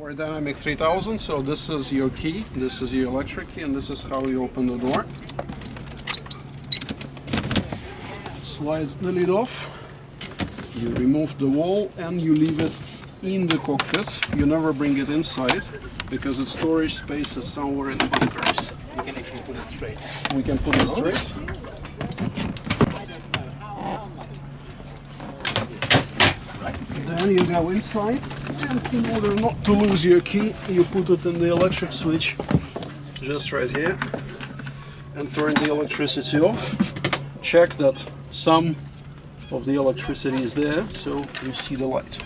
For Dynamic 3000, so this is your key, this is your electric key, and this is how you open the door. Slide the lid off, you remove the wall and you leave it in the cockpit. You never bring it inside because its storage space is somewhere in the bunkers. We can actually put it straight. We can put it straight. Then you go inside, and in order not to lose your key, you put it in the electric switch, just right here, and turn the electricity off. Check that some of the electricity is there, so you see the light.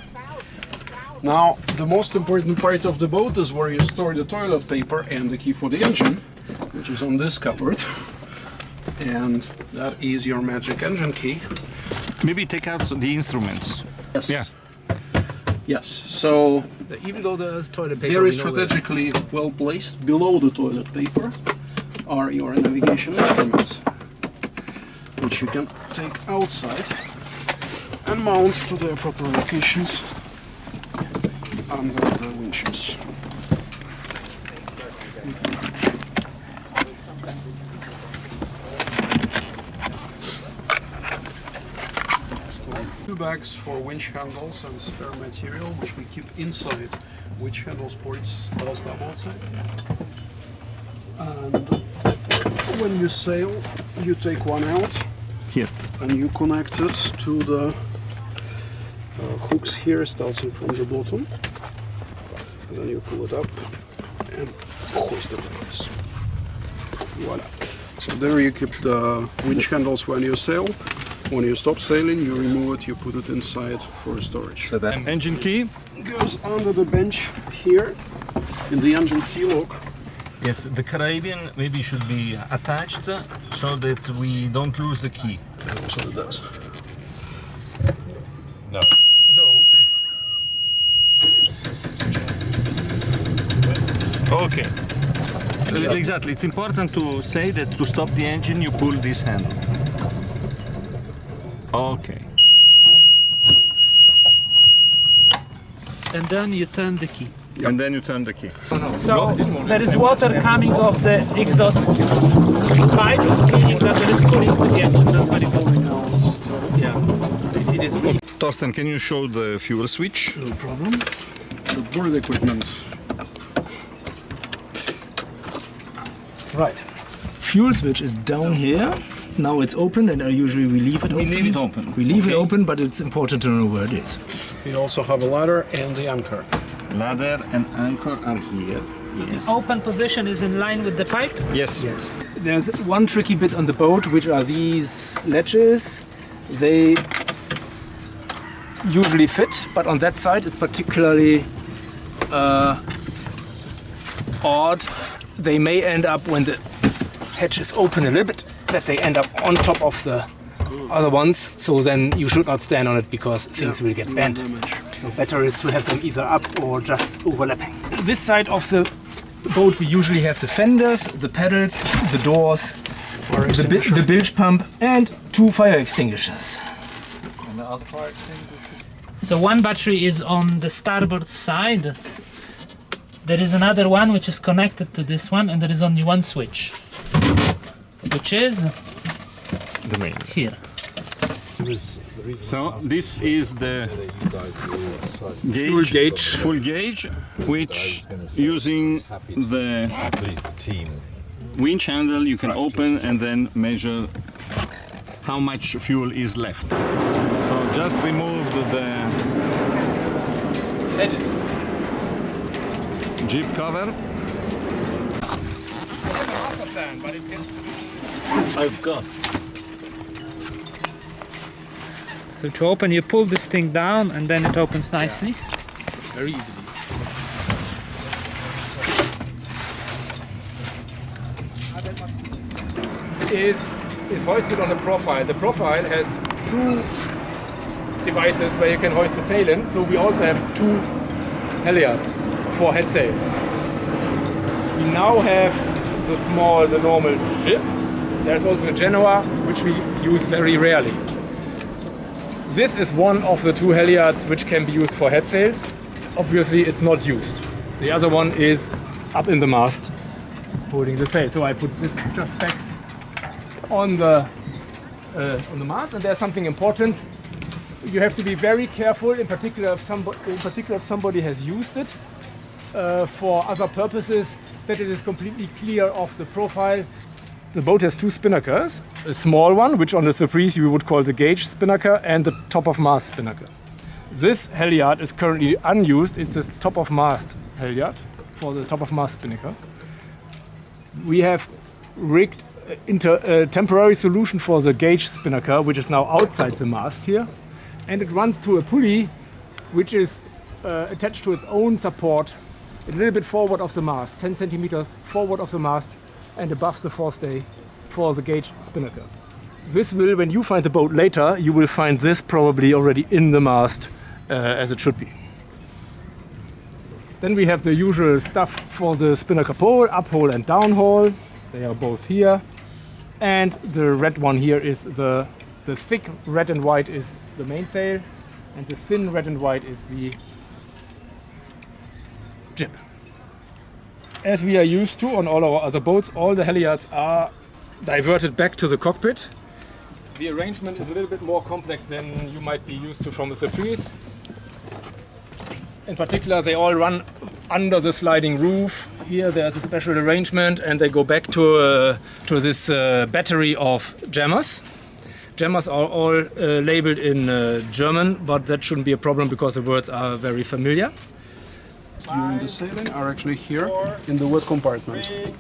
Now, the most important part of the boat is where you store the toilet paper and the key for the engine, which is on this cupboard, and that is your magic engine key. Maybe take out the instruments. Yes. Yeah. Yes, so Even though there's toilet paper, very strategically well placed below the toilet paper are your navigation instruments, which you can take outside and mount to their proper locations under the winches. Two bags for winch handles and spare material, which we keep inside winch handle ports last time outside. And when you sail, you take one out Here. and you connect it to the hooks here, starting from the bottom. And then you pull it up and hoist it like this. Voila. So there you keep the winch handles when you sail. When you stop sailing, you remove it, you put it inside for storage. So the engine key. Goes under the bench here in the engine key lock. Yes, the Caribbean maybe should be attached so that we don't lose the key. And also it does. No. No. Okay. Exactly. It's important to say that to stop the engine, you pull this handle. Okay. And then you turn the key. And then you turn the key. So there is water coming off the exhaust pipe, meaning that there is cooling to the engine. That's very good. Yeah, it is really. Torsten, can you show the fuel switch? No problem. The board equipment. Right. Fuel switch is down here. Now it's open, and usually we leave it open. We leave it open. We leave it Okay. open, but it's important to know where it is. We also have a ladder and the anchor. Ladder and anchor are here. Yes. Open position is in line with the pipe. Yes. Yes. There's one tricky bit on the boat, which are these ledges. They usually fit, but on that side it's particularly odd. They may end up, when the hatch is open a little bit, that they end up on top of the other ones. So then you should not stand on it because things will get bent. So better is to have them either up or just overlapping. This side of the boat we usually have the fenders, the pedals, the doors, the bilge pump, and two fire extinguishers. And the other fire extinguisher? So one battery is on the starboard side. There is another one which is connected to this one, and there is only one switch, which is The main. here. So this is the Fuel gauge. full gauge, which using the winch handle you can open and then measure how much fuel is left. So just remove the jib cover. I've got. So to open, you pull this thing down, and then it opens nicely. Very easily. Is hoisted on a profile. The profile has two devices where you can hoist the sail in. So we also have two halyards for head sails. We now have the normal jib. There's also a Genoa, which we use very rarely. This is one of the two halyards which can be used for head sails. Obviously, it's not used. The other one is up in the mast, holding the sail. So I put this just back on the mast, and there's something important. You have to be very careful, in particular if somebody has used it for other purposes, that it is completely clear of the profile. The boat has two spinnakers, a small one, which on the Surprise we would call the gauge spinnaker, and the top of mast spinnaker. This halyard is currently unused. It's a top of mast halyard for the top of mast spinnaker. We have rigged a temporary solution for the gauge spinnaker, which is now outside the mast here, and it runs to a pulley which is attached to its own support a little bit forward of the mast, 10 centimeters forward of the mast and above the forestay for the gauge spinnaker. This will, when you find the boat later, you will find this probably already in the mast as it should be. Then we have the usual stuff for the spinnaker pole, up hole and down hole. They are both here. And the red one here is the thick red and white is the mainsail, and the thin red and white is the jib. As we are used to on all our other boats, all the halyards are diverted back to the cockpit. The arrangement is a little bit more complex than you might be used to from a Surprise. In particular, they all run under the sliding roof. Here there's a special arrangement, and they go back to this battery of jammers. Jammers are all labeled in German, but that shouldn't be a problem because the words are very familiar. During the sailing are actually here in the wet compartment. 3, 2,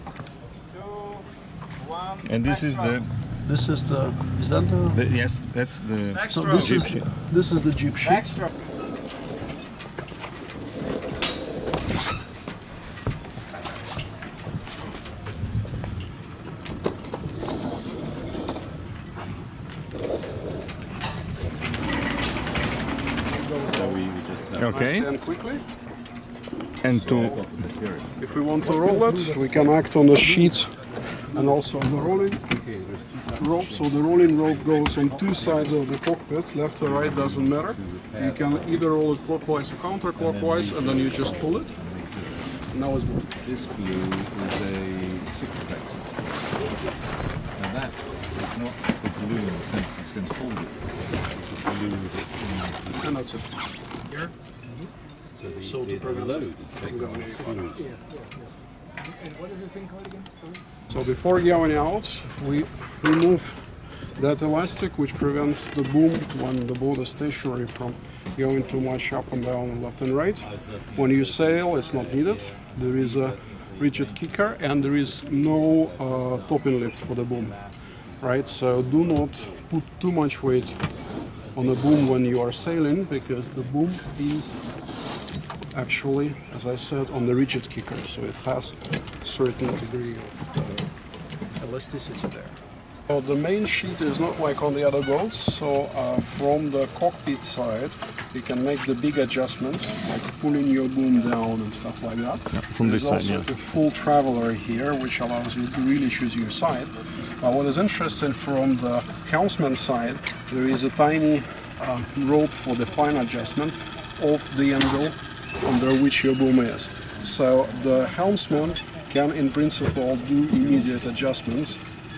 1. And this is the, Is that the? yes, that's the So this is the jib sheet. Extra. okay. Stand quickly. And to If we want to roll it, we can act on the sheet and also on the rolling rope. So the rolling rope goes on two sides of the cockpit, left or right, doesn't matter. You can either roll it clockwise or counterclockwise, and then you just pull it. Now it's moving. This glue is a stick protector. And that is not the glue in the sense it's going to hold it. It's the glue that's in And that's it. Here. So to prevent load. from going any further. And what is the thing called again? Sorry? So before going out, we remove that elastic which prevents the boom when the boat is stationary from going too much up and down, left and right. When you sail, it's not needed. There is a rigid kicker and there is no topping lift for the boom. Right? So do not put too much weight on the boom when you are sailing, because the boom is actually, as I said, on the rigid kicker, so it has a certain degree of elasticity there. So the main sheet is not like on the other boats, so from the cockpit side you can make the big adjustment, like pulling your boom down and stuff like that. from this There's side, also yeah. a full traveler here, which allows you to really choose your side. What is interesting from the helmsman side, there is a tiny rope for the fine adjustment of the angle under which your boom is. So the helmsman can in principle do immediate adjustments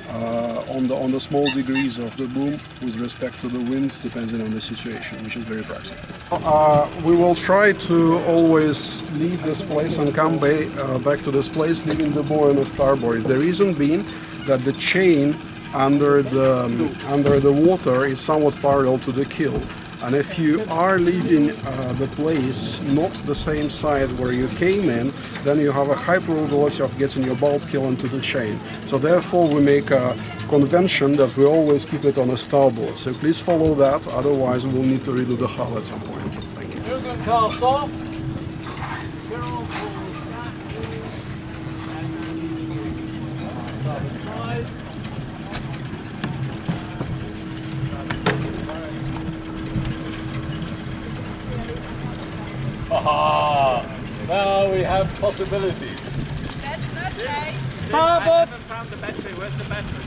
on the small degrees of the boom with respect to the winds, depending on the situation, which is very practical. We will try to always leave this place and come back to this place, leaving the buoy on the starboard. The reason being that the chain under the water is somewhat parallel to the keel. And if you are leaving the place not the same side where you came in, then you have a high probability of getting your bow keel into the chain. So therefore we make a convention that we always keep it on a starboard. So please follow that, otherwise we'll need to redo the hull at some point. Thank you. Cast off. Aha! Now we have possibilities. That's not right. Starboard. Found the battery. Where's the battery?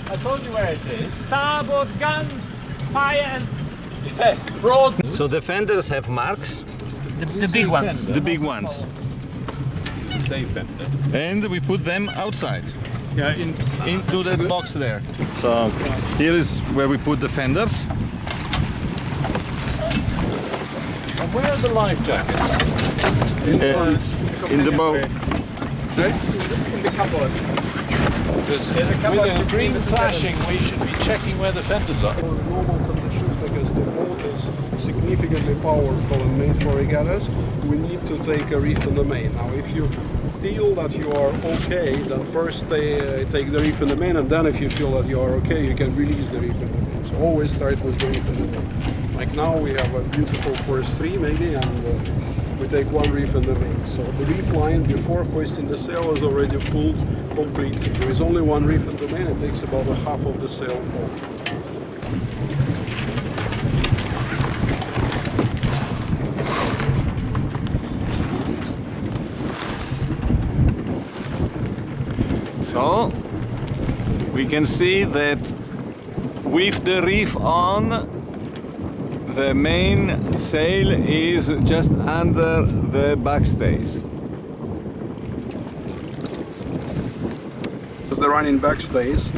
I told you where it is. Starboard guns, fire. Yes, broad. So the fenders have marks, The big ones. the big ones. Safe fender. and we put them outside Yeah, into that box there. So here is where we put the fenders. and where are the life jackets? In the boat. Sorry? In the cupboard. Because with the green flashing, we should be checking where the fenders are. For normal conditions, because the boat is significantly powerful and made for regattas, we need to take a reef in the main. Now, if you feel that you are okay, then first take the reef in the main, and then if you feel that you are okay, you can release the reef in the main. So always start with the reef in the main. Like now we have a beautiful forest 3 maybe, and we take one reef in the main. So the reef line before hoisting the sail is already pulled completely. There is only one reef in the main, it takes about a half of the sail off. So we can see that with the reef on, the main sail is just under the backstays. As the running backstays,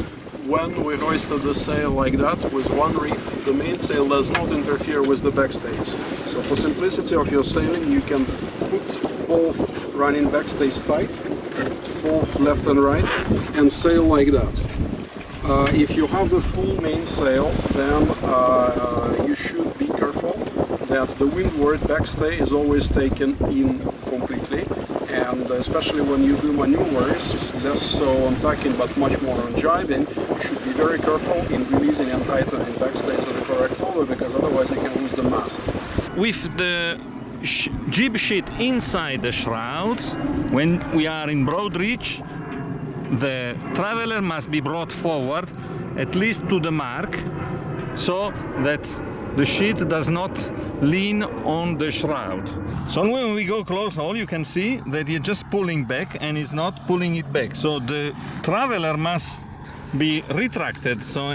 when we hoisted the sail like that with one reef, the mainsail does not interfere with the backstays. So for simplicity of your sailing, you can put both running backstays tight, both left and right, and sail like that. If you have the full mainsail, then you should be careful that the windward backstay is always taken in completely, and especially when you do maneuvers, less so on tacking but much more on jibing, you should be very careful in releasing and tightening backstays in the correct order, because otherwise you can lose the masts. With the jib sheet inside the shrouds, when we are in broad reach, the traveler must be brought forward at least to the mark, so that the sheet does not lean on the shroud. So when we go close, all you can see that you're just pulling back and is not pulling it back. So the traveler must be retracted. So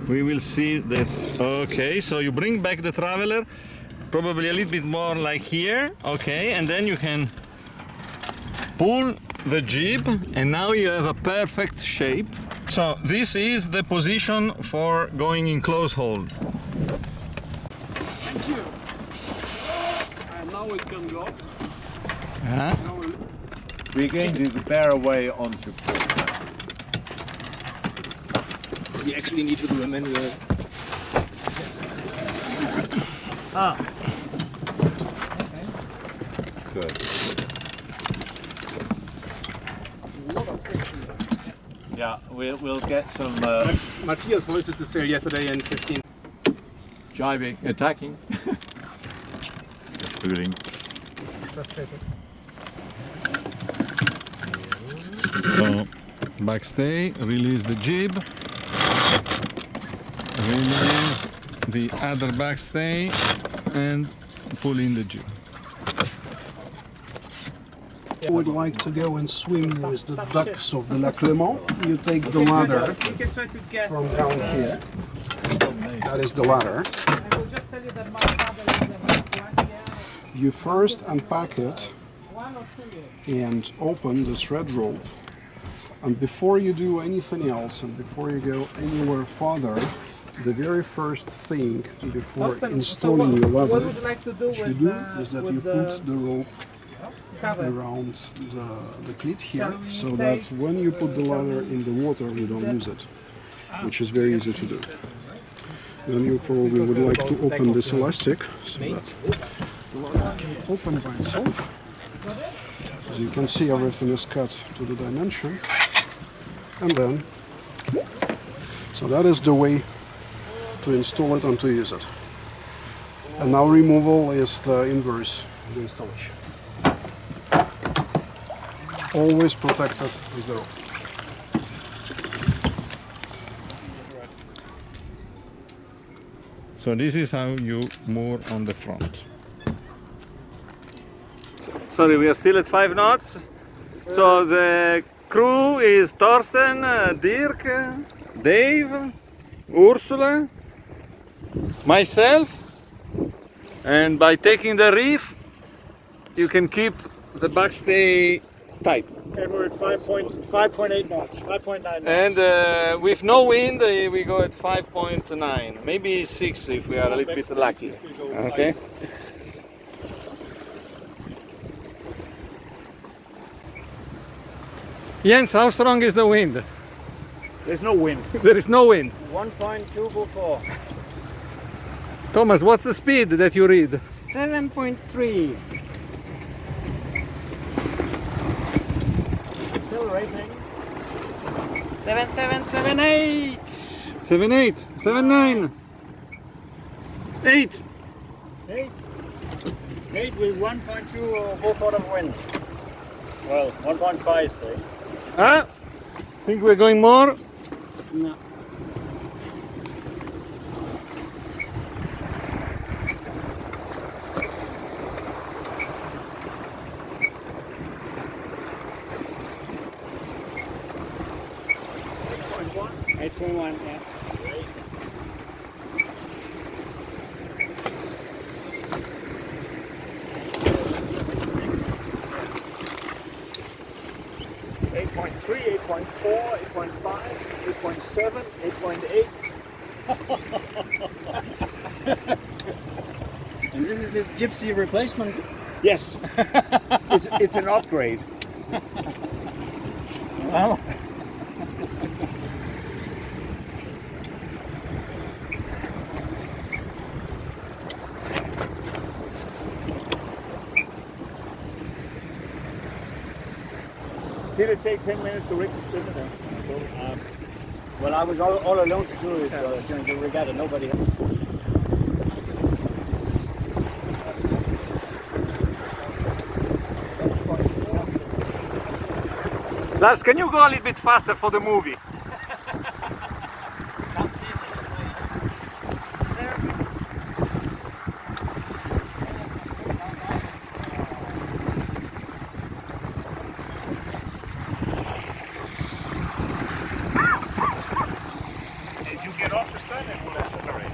we will see that. Okay, so you bring back the traveler, probably a little bit more like here. Okay, and then you can pull the jib, and now you have a perfect shape. So this is the position for going in close hold. Thank you. And now it can go. We're going to bear away onto port. We actually need to do a manual. Good. Yeah, we'll get some Matthias hoisted the sail yesterday in 15. jibing, attacking. Just fooling. So backstay, release the jib, release the other backstay, and pull in the jib. Would like to go and swim with the ducks of the Lac Léman, you take the ladder from down here. That is the ladder. You first unpack it and open the thread rope. And before you do anything else and before you go anywhere further, the very first thing before installing your ladder you do is that you put the rope around the cleat here, so that when you put the ladder in the water you don't lose it, which is very easy to do. Then you probably would like to open this elastic so that the ladder can open by itself. As you can see, everything is cut to the dimension, and then so that is the way to install it and to use it. And now removal is the inverse of the installation. Always protected with the rope. So this is how you moor on the front. Sorry, we are still at 5 knots. So the crew is Torsten, Dirk, Dave, Ursula, myself, and by taking the reef, you can keep the backstay tight. Okay, we're at 5.8 knots, 5.9 knots. And with no wind, we go at 5.9, maybe 6 if we are a little bit lucky. Okay. Jens, how strong is the wind? There's no wind. There is no wind. 1.244. Thomas, what's the speed that you read? 7.3. Accelerating. 7778. 7.8, 7.9, 8. 8 with 1.2 Beaufort of wind. Well, 1.5 say. Ah, think we're going more? No. Eight point one, yeah. 8.3, 8.4, 8.5, 8.7, 8.8. And this is a gypsy replacement. Yes, it's an upgrade. Wow. Did it take 10 minutes to rig the spinner? Well, I was all alone to do it during the regatta. Nobody. Lars, can you go a little bit faster for the movie? If you get off the stern, it will accelerate.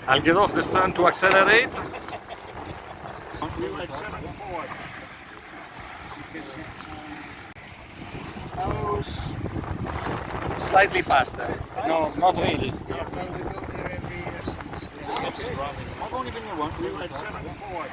I'll get off the stern to accelerate. We were at 7 forward. Slightly faster. No, not really. I've only been here once. We were at 7 forward.